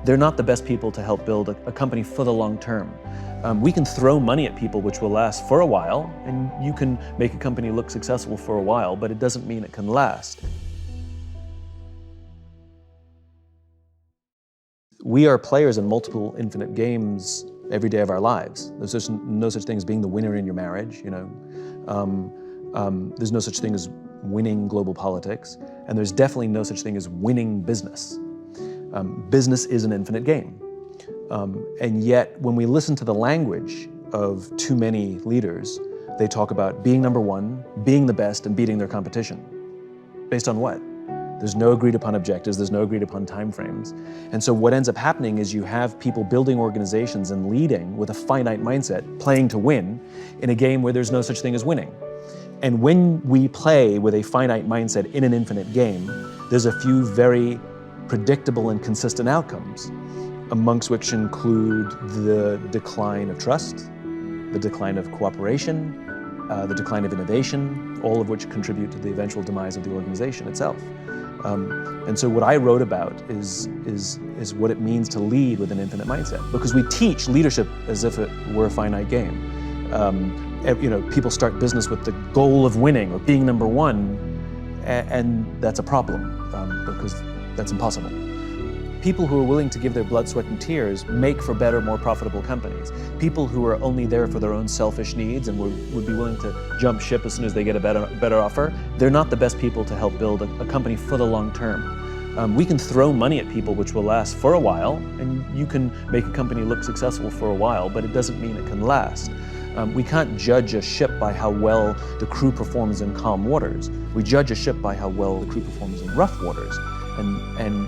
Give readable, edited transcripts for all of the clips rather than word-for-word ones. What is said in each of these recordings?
They're not the best people to help build a company for the long term. We can throw money at people which will last for a while, and you can make a company look successful for a while, but it doesn't mean it can last. We are players in multiple infinite games every day of our lives. There's no such thing as being the winner in your marriage, there's no such thing as winning global politics, and there's definitely no such thing as winning business. Business is an infinite game. And yet, when we listen to the language of too many leaders, they talk about being number one, being the best, and beating their competition. Based on what? There's no agreed upon objectives, there's no agreed upon timeframes. And so what ends up happening is you have people building organizations and leading with a finite mindset, playing to win, in a game where there's no such thing as winning. And when we play with a finite mindset in an infinite game, there's a few very predictable and consistent outcomes, amongst which include the decline of trust, the decline of cooperation, the decline of innovation, all of which contribute to the eventual demise of the organization itself. And so what I wrote about is what it means to lead with an infinite mindset, because we teach leadership as if it were a finite game. People start business with the goal of winning or being number one, and that's a problem because that's impossible. People who are willing to give their blood, sweat, and tears make for better, more profitable companies. People who are only there for their own selfish needs and would be willing to jump ship as soon as they get a better offer, they're not the best people to help build a company for the long term. We can throw money at people which will last for a while, and you can make a company look successful for a while, but it doesn't mean it can last. We can't judge a ship by how well the crew performs in calm waters. We judge a ship by how well the crew performs in rough waters. And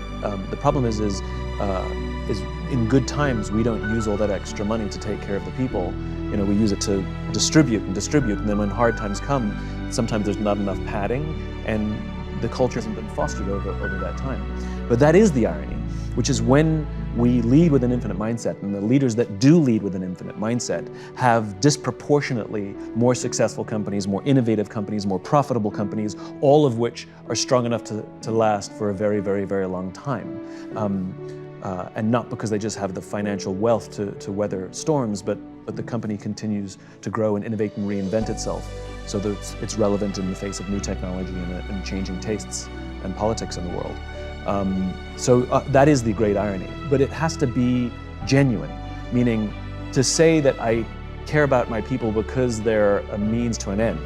the problem is in good times, we don't use all that extra money to take care of the people. We use it to distribute, and then when hard times come, sometimes there's not enough padding, and the culture hasn't been fostered over that time. But that is the irony, which is when we lead with an infinite mindset, and the leaders that do lead with an infinite mindset have disproportionately more successful companies, more innovative companies, more profitable companies, all of which are strong enough to last for a very, very, very long time. And not because they just have the financial wealth to weather storms, but the company continues to grow and innovate and reinvent itself so that it's relevant in the face of new technology and changing tastes and politics in the world. That is the great irony, but it has to be genuine, meaning to say that I care about my people because they're a means to an end.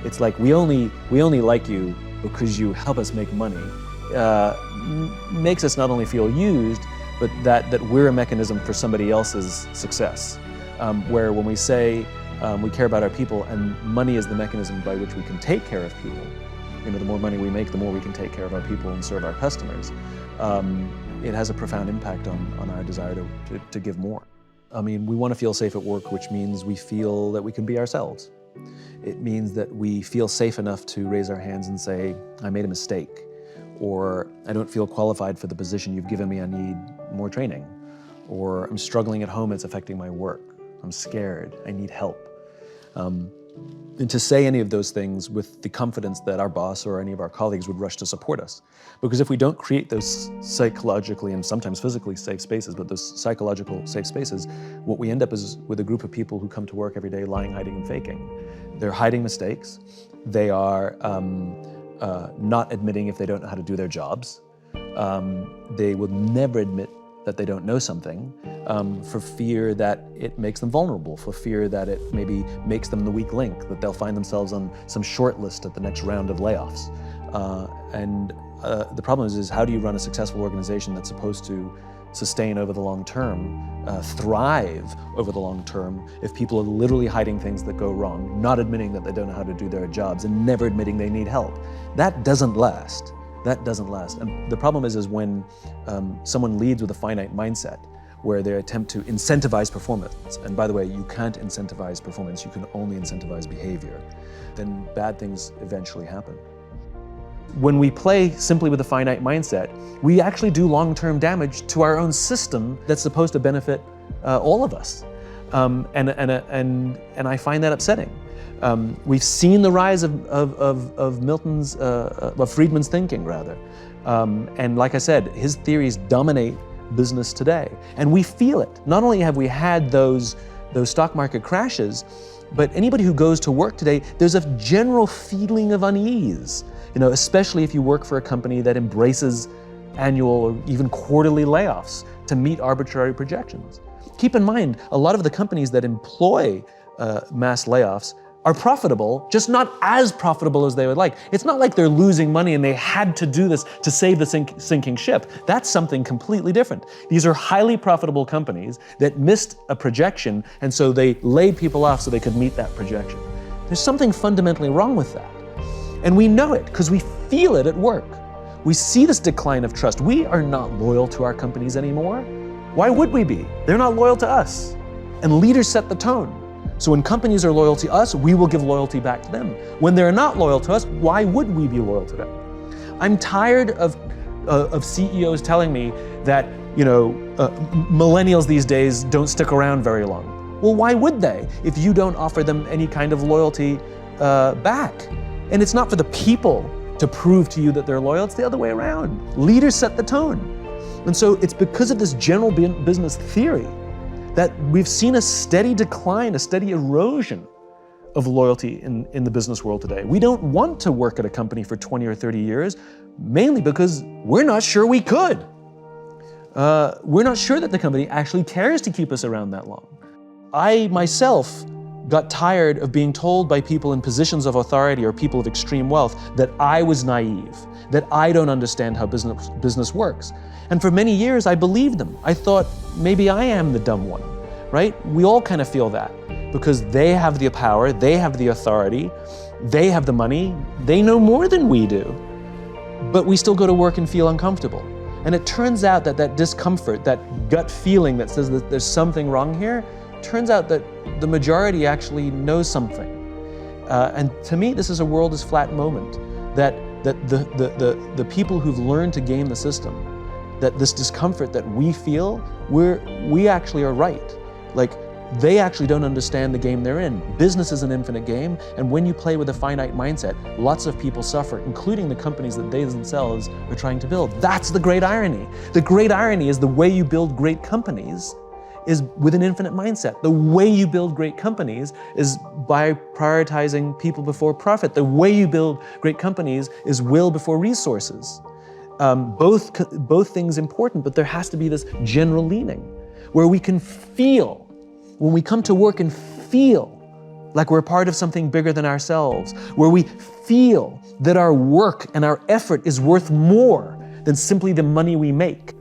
It's like we only like you because you help us make money, makes us not only feel used, but that we're a mechanism for somebody else's success. Where when we say we care about our people and money is the mechanism by which we can take care of people, the more money we make, the more we can take care of our people and serve our customers. It has a profound impact on our desire to give more. We want to feel safe at work, which means we feel that we can be ourselves. It means that we feel safe enough to raise our hands and say, I made a mistake, or I don't feel qualified for the position you've given me, I need more training, or I'm struggling at home, it's affecting my work, I'm scared, I need help. And to say any of those things with the confidence that our boss or any of our colleagues would rush to support us. Because if we don't create those psychologically and sometimes physically safe spaces, but those psychological safe spaces, what we end up is with a group of people who come to work every day lying, hiding, and faking. They're hiding mistakes. They are not admitting if they don't know how to do their jobs. They will never admit that they don't know something, for fear that it makes them vulnerable, for fear that it maybe makes them the weak link, that they'll find themselves on some short list at the next round of layoffs. The problem is how do you run a successful organization that's supposed to sustain over the long term, thrive over the long term, if people are literally hiding things that go wrong, not admitting that they don't know how to do their jobs, and never admitting they need help? That doesn't last. That doesn't last. And the problem is when someone leads with a finite mindset, where they attempt to incentivize performance, and by the way, you can't incentivize performance, you can only incentivize behavior, then bad things eventually happen. When we play simply with a finite mindset, we actually do long-term damage to our own system that's supposed to benefit all of us. And I find that upsetting. We've seen the rise of Friedman's thinking, rather. And like I said, his theories dominate business today. And we feel it. Not only have we had those stock market crashes, but anybody who goes to work today, there's a general feeling of unease, especially if you work for a company that embraces annual or even quarterly layoffs to meet arbitrary projections. Keep in mind, a lot of the companies that employ mass layoffs are profitable, just not as profitable as they would like. It's not like they're losing money and they had to do this to save the sinking ship. That's something completely different. These are highly profitable companies that missed a projection, and so they laid people off so they could meet that projection. There's something fundamentally wrong with that. And we know it because we feel it at work. We see this decline of trust. We are not loyal to our companies anymore. Why would we be? They're not loyal to us. And leaders set the tone. So when companies are loyal to us, we will give loyalty back to them. When they're not loyal to us, why would we be loyal to them? I'm tired of CEOs telling me that millennials these days don't stick around very long. Well, why would they if you don't offer them any kind of loyalty back? And it's not for the people to prove to you that they're loyal, it's the other way around. Leaders set the tone. And so it's because of this general business theory that we've seen a steady decline, a steady erosion of loyalty in the business world today. We don't want to work at a company for 20 or 30 years, mainly because we're not sure we could. We're not sure that the company actually cares to keep us around that long. I myself got tired of being told by people in positions of authority or people of extreme wealth that I was naive, that I don't understand how business works. And for many years, I believed them. I thought, maybe I am the dumb one, right? We all kind of feel that because they have the power, they have the authority, they have the money, they know more than we do. But we still go to work and feel uncomfortable. And it turns out that discomfort, that gut feeling that says that there's something wrong here, turns out that the majority actually knows something. And to me, this is a world is flat moment, that the people who've learned to game the system, that this discomfort that we feel, we actually are right. Like, they actually don't understand the game they're in. Business is an infinite game, and when you play with a finite mindset, lots of people suffer, including the companies that they themselves are trying to build. That's the great irony. The great irony is the way you build great companies is with an infinite mindset. The way you build great companies is by prioritizing people before profit. The way you build great companies is will before resources. Both things important, but there has to be this general leaning where we can feel, when we come to work and feel like we're part of something bigger than ourselves, where we feel that our work and our effort is worth more than simply the money we make.